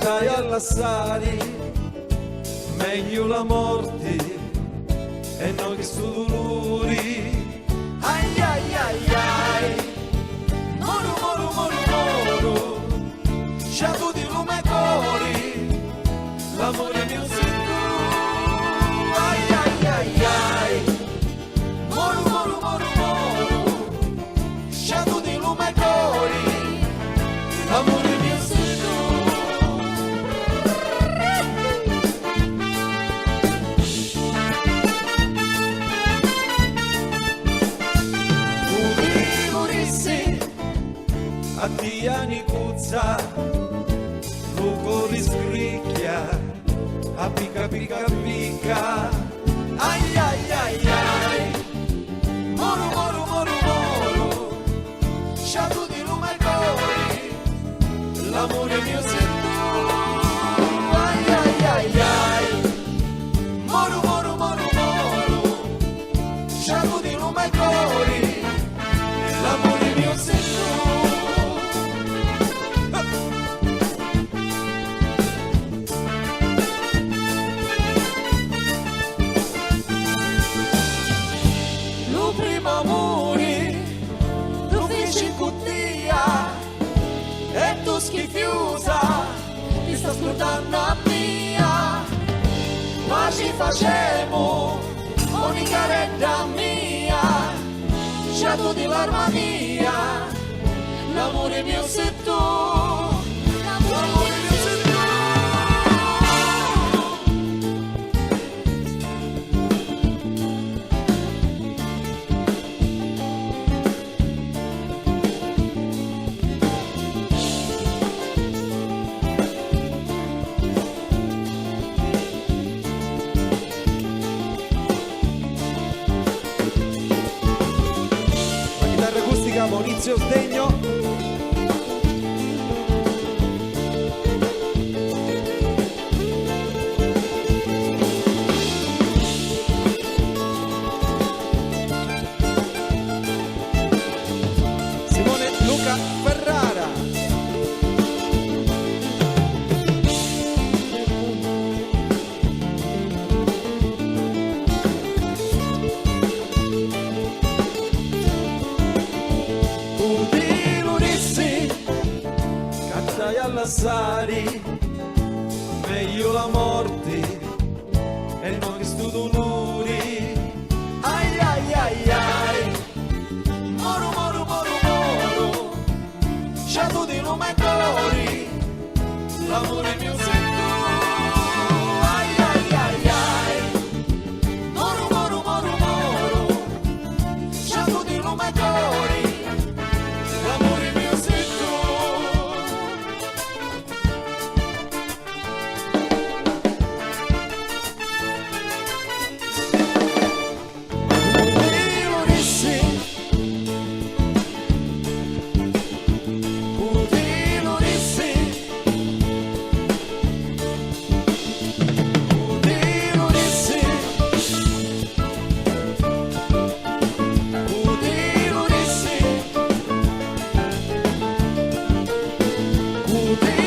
cantai all'assari, meglio la morte e non che sto dolori. Ai ai ai ai, moru moru moru moru, ciatu di lume cori, l'amore mio sei tu. Ai ai ai ai, moru moru moru moru, ciatu di lume cori, l'amore mio sei tu. Italiani cuzza, lo cori scricchia, a picca picca picca, ai ai ai ai, moru moru moru moru, ciatu di lume cori, l'amore mio sei tu, ai ai ai ai, moru moru moru moru, ciatu di lume cori, l'amore mio sei tu. Schifiusa, ti sta ascoltando a mia, ma ci facemo ogni caretta mia, ciatu di l'armonia, l'amore mio sei tu, l'amore mio sei tu. Maurizio Sdegno. Simone Luca Ferrara. All'assari, meglio la morte e non che sto dolori. Ai ai ai ai, moru moru moru moru, ciatu di lume cori, l'amore mio sei tu. Ai ai ai ai, moru moru moru moru, ciatu di lume cori, l'amore mio sei tu. Ti